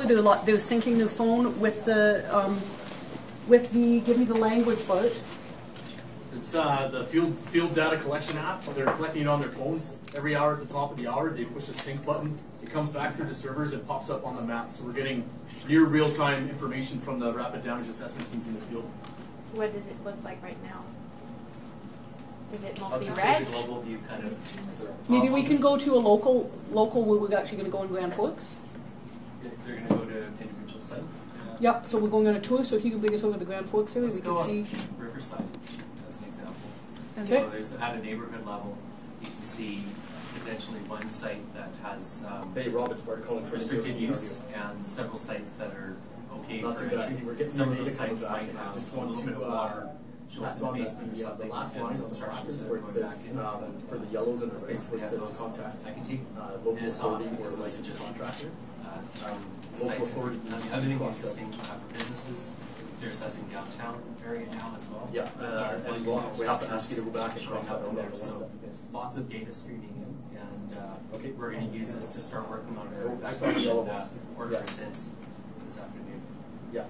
they're syncing their phone with the give me the language, Bart. It's the field data collection app. They're collecting it on their phones every hour. At the top of the hour, they push the sync button. It comes back through the servers. It pops up on the map. So we're getting near real-time information from the rapid damage assessment teams in the field. What does it look like right now? Is it mostly just red? a global view, kind of. Maybe we can go to a local where we're actually going to go in Grand Forks. They're going to go to an individual site. Yep, so we're going on a tour, so if you can bring us over to the Grand Forks area, Let's we can see. Riverside, as an example. Okay. So there's, at a neighborhood level, you can see potentially one site that has restricted use and several sites that are okay for it. Some of those sites might have a little bit of water. That's on the last line of instructions where it says for the yellows and the reds where it says contact I can take local this off authority or because it's licensed just contractor. Site. The other thing interesting for businesses, they're assessing downtown area now as well. Yeah, and we have to ask you to go back and cross that out there. So lots of data streaming in, and we're going to use this to start working on our just on the yellow evacuation ones. order since this afternoon. Yeah.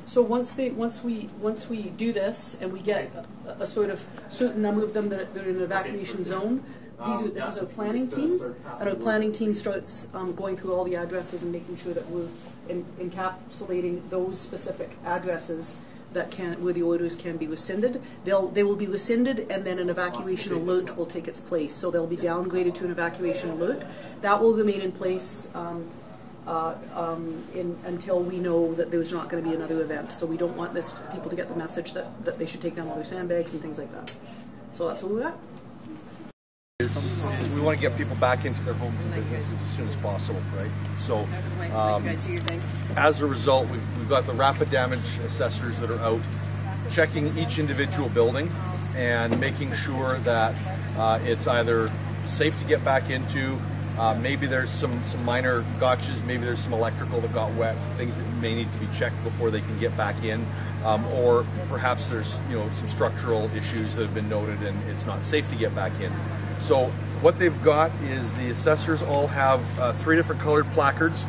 So once we do this and we get a sort of certain number of them that are in an evacuation zone, this is our planning team, and our planning team starts going through all the addresses and making sure that we're encapsulating those specific addresses that where the orders can be rescinded. They will be rescinded, and then an evacuation alert will take its place. So they'll be downgraded to an evacuation alert. That will remain in place until we know that there's not going to be another event. So we don't want people to get the message that they should take down all their sandbags and things like that. So that's where we're at. We want to get people back into their homes and businesses as soon as possible, right? So as a result, we've got the rapid damage assessors that are out checking each individual building and making sure that it's either safe to get back into. Maybe there's some minor gotchas, maybe there's some electrical that got wet, things that may need to be checked before they can get back in, or perhaps there's some structural issues that have been noted and it's not safe to get back in. So what they've got is the assessors all have 3 different colored placards.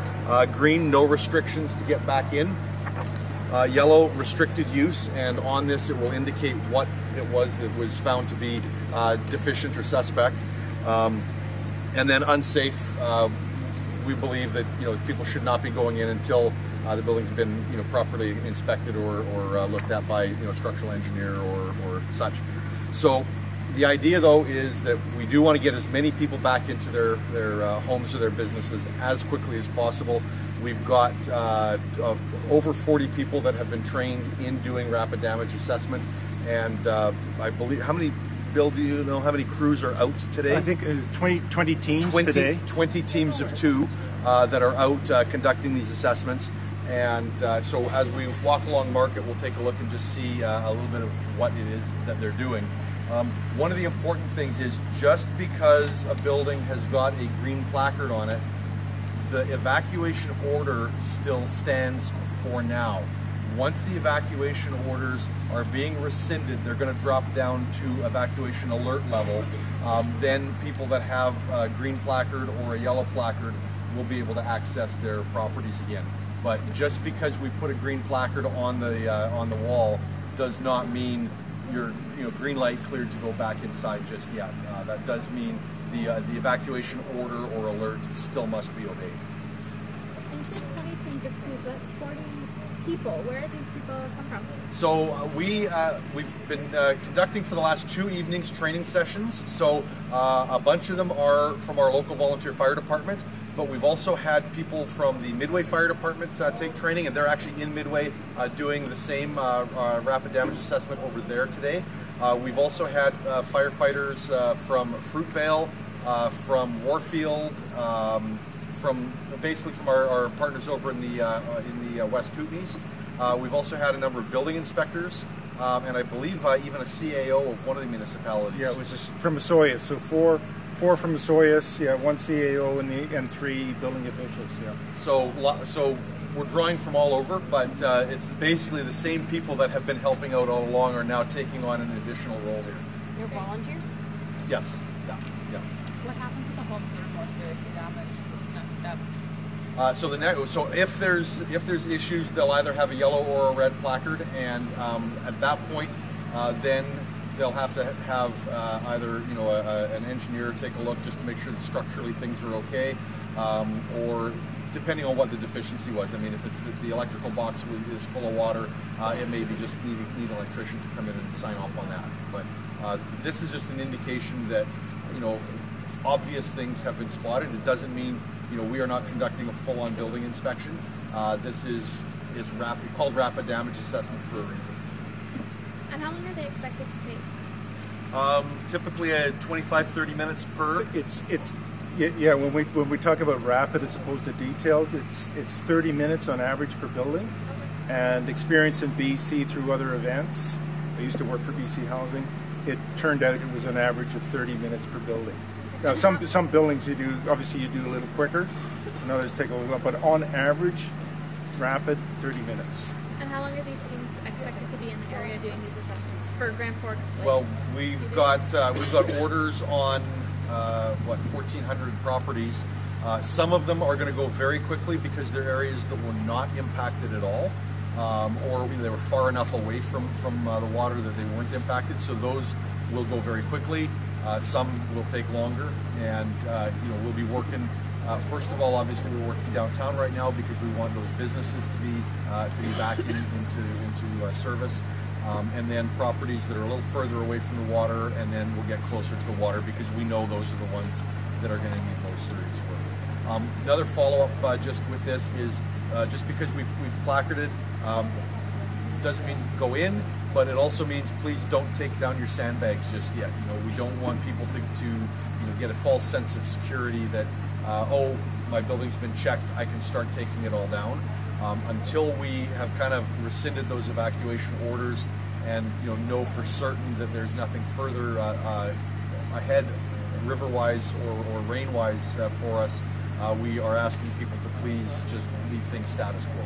Green, no restrictions to get back in. Yellow, restricted use, and on this it will indicate what it was that was found to be deficient or suspect. And then unsafe, we believe that people should not be going in until the building's been properly inspected or looked at by a structural engineer or such. So the idea though is that we do want to get as many people back into their homes or their businesses as quickly as possible. We've got over 40 people that have been trained in doing rapid damage assessment, and I believe, how many, Bill, do you know how many crews are out today? I think 20 teams today. 20 teams of 2 that are out conducting these assessments. And so as we walk along Market, we'll take a look and just see a little bit of what it is that they're doing. One of the important things is just because a building has got a green placard on it, the evacuation order still stands for now. Once the evacuation orders are being rescinded, they're going to drop down to evacuation alert level. Then people that have a green placard or a yellow placard will be able to access their properties again. But just because we put a green placard on the wall does not mean you're green light cleared to go back inside just yet. That does mean the evacuation order or alert still must be obeyed. People. Where do these people come from? So we've been conducting for the last 2 evenings training sessions. So a bunch of them are from our local volunteer fire department, but we've also had people from the Midway Fire Department take training, and they're actually in Midway doing the same rapid damage assessment over there today. We've also had firefighters from Fruitvale, from Warfield, from our partners over in the West Kootenays. We've also had a number of building inspectors, and I believe even a CAO of one of the municipalities. Yeah, it was just from Osoyoos. So four from Osoyoos, 1 CAO and 3 building officials. Yeah. So we're drawing from all over, but it's basically the same people that have been helping out all along are now taking on an additional role here. You're volunteers? Yes. Yeah. What happens if the homes that are more seriously damaged? What's the next step? So if there's issues, they'll either have a yellow or a red placard, and at that point, then they'll have to have either an engineer take a look just to make sure that structurally things are okay, or depending on what the deficiency was. I mean, if it's the electrical box is full of water, it may be just need an electrician to come in and sign off on that. But this is just an indication that obvious things have been spotted. It doesn't mean we are not conducting a full-on building inspection. This is called rapid damage assessment for a reason. And how long are they expected to take? Typically 25-30 minutes per. Yeah. When we talk about rapid as opposed to detailed, it's 30 minutes on average per building. And experience in BC through other events. I used to work for BC Housing. It turned out it was an average of 30 minutes per building. Now, some buildings you do a little quicker, and others take a little, but on average, rapid 30 minutes. And how long are these teams expected to be in the area doing these assessments for Grand Forks? Well, we've got orders on 1,400 properties. Some of them are going to go very quickly because they're areas that were not impacted at all, or they were far enough away from the water that they weren't impacted. So those will go very quickly. Some will take longer, and we'll be working. First of all, obviously, we're working downtown right now because we want those businesses to be back into service, and then properties that are a little further away from the water, and then we'll get closer to the water because we know those are the ones that are going to need most serious work. Another follow-up just with this is just because we've placarded doesn't mean go in. But it also means please don't take down your sandbags just yet. We don't want people to get a false sense of security that my building's been checked, I can start taking it all down. Until we have kind of rescinded those evacuation orders and know for certain that there's nothing further ahead, river-wise or rain-wise for us, we are asking people to please just leave things status quo.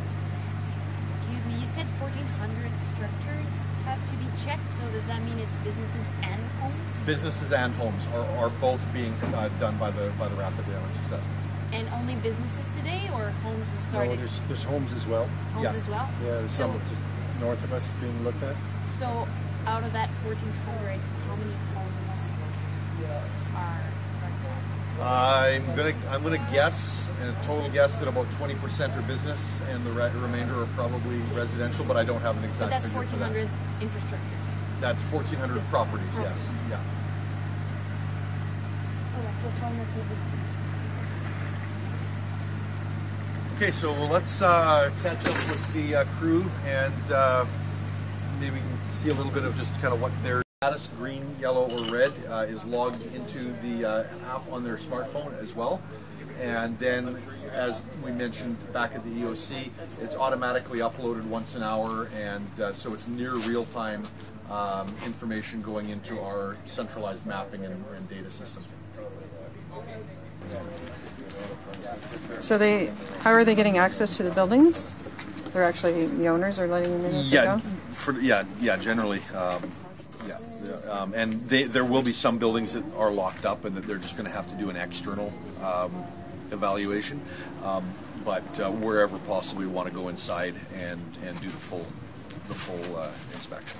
Excuse me, you said 1,400 structures have to be checked, so does that mean it's businesses and homes? Businesses and homes are both being done by the rapid damage assessment. And only businesses today, or homes have started? No, there's homes as well. Homes as well? Yeah, there's some north of us being looked at. So out of that 1,400, how many homes are? I'm gonna guess, a total guess, that about 20% are business and the remainder are probably residential, but I don't have an exact figure for that. But that's 1,400 infrastructures. That's 1,400 properties, yes. Yeah. Okay, so let's catch up with the crew and maybe we can see a little bit of just kind of what their status, green, yellow, or red, is logged into the app on their smartphone as well. And then, as we mentioned back at the EOC, it's automatically uploaded once an hour, and so it's near real-time information going into our centralized mapping and data system. So how are they getting access to the buildings? They're actually, the owners are letting them in as they go? Generally. And there will be some buildings that are locked up and that they're just going to have to do an external evaluation. But wherever possible, we want to go inside and do the full inspection.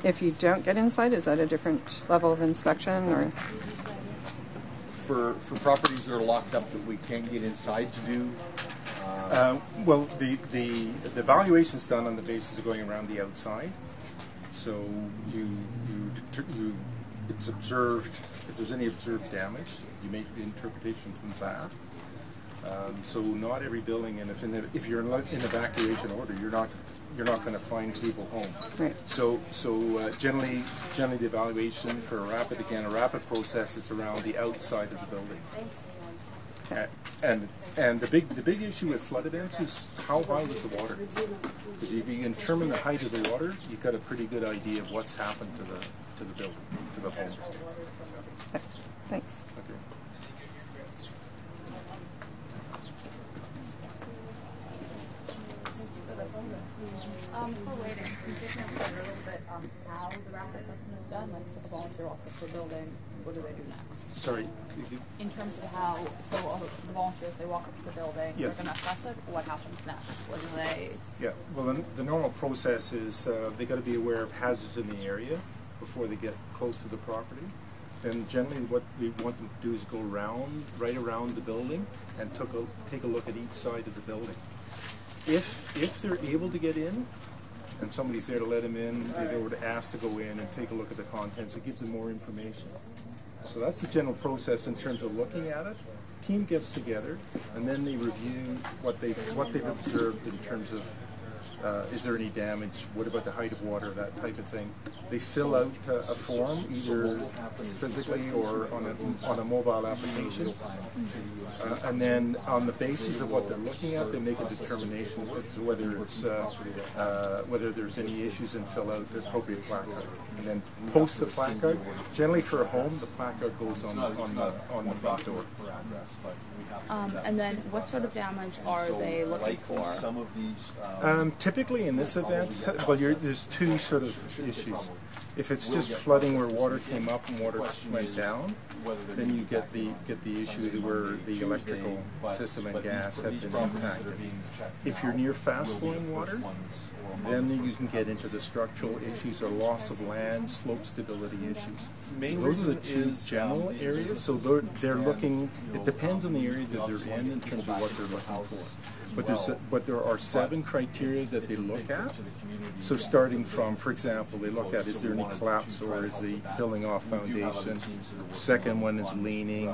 If you don't get inside, is that a different level of inspection, or? For properties that are locked up that we can't get inside to do. Well, the evaluation's done on the basis of going around the outside. So it's observed. If there's any observed damage, you make the interpretation from that. So not every building, and if you're in evacuation order, you're not going to find people home. Right. So generally the evaluation for a rapid process, it's around the outside of the building. And the big issue with flood events is how high is the water? Because if you can determine the height of the water, you've got a pretty good idea of what's happened to the building, to the homes. Thanks. Okay. For waiting, could you just a little bit how the rapid assessment is done, like so the volunteer walks up to the building, what do they do next? Sorry. In terms of how, so the volunteers, they walk up to the building, Yes. they're going to assess it, what happens next? What do they... Yeah, well, the normal process is they got to be aware of hazards in the area before they get close to the property. Then generally what we want them to do is go right around the building and take a look at each side of the building. If they're able to get in, and somebody's there to let them in, they were asked to go in and take a look at the contents. It gives them more information. So that's the general process in terms of looking at it. Team gets together and then they review what they've observed in terms of is there any damage, what about the height of water, that type of thing. They fill out a form either physically or on a mobile application, and then on the basis of what they're looking at, they make a determination as to whether there's any issues and fill out the appropriate placard. And then post the placard. Generally for a home, the placard goes on the front door. and then what sort of damage are they looking for? Typically in this event, well, there's two sort of issues. If it's just flooding where water came up and water went down, then you get the issue where the electrical system and gas have been impacted. If you're near fast flowing water, then you can get into the structural issues or loss of land, slope stability issues. Those are the two general areas. So they're looking. It depends on the area that they're in terms of what they're looking for. But there are 7 criteria that they look at. So starting from, for example, they look at is there any collapse or is the building off foundation. Second one is leaning.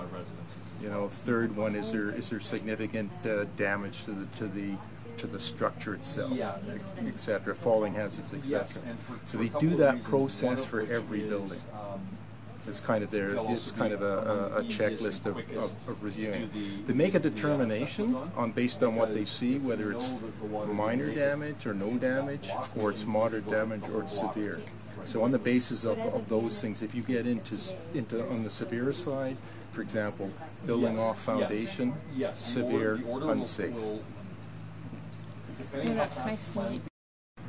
Third one is there significant damage to the structure itself, etc., falling hazards, etc. So they do that process for every building. It's kind of a checklist of reviewing. They make a determination based on what they see, whether it's minor damage or no damage, or it's moderate damage or it's severe. So on the basis of those things, if you get into on the severe side, for example, building off foundation, severe, unsafe.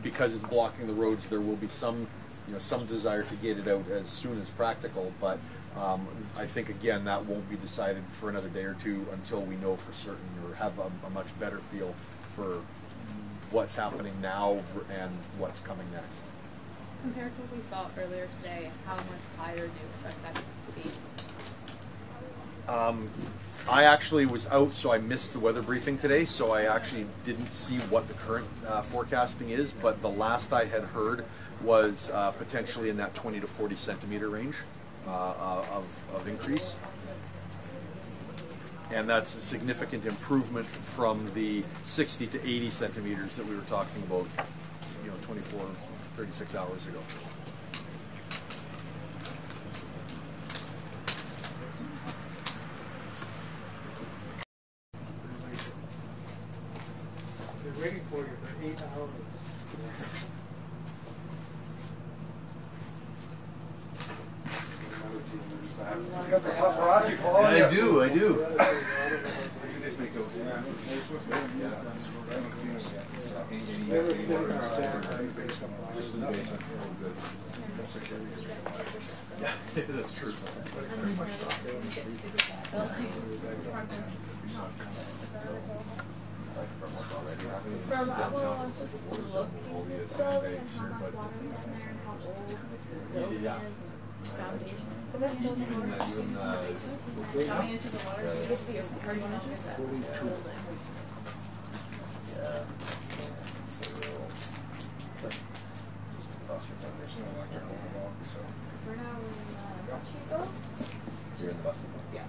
Because it's blocking the roads, there will be some desire to get it out as soon as practical, but I think again that won't be decided for another day or two until we know for certain or have a much better feel for what's happening now and what's coming next. Compared to what we saw earlier today, how much higher do you expect that to be? I actually was out, so I missed the weather briefing today, so I actually didn't see what the current forecasting is, but the last I had heard was potentially in that 20 to 40 centimeter range of increase. And that's a significant improvement from the 60 to 80 centimeters that we were talking about, 24, 36 hours ago. Waiting for you for 8 hours. You got the paparazzi following you. I do. Yeah, that's true. You're in the bus. Yeah.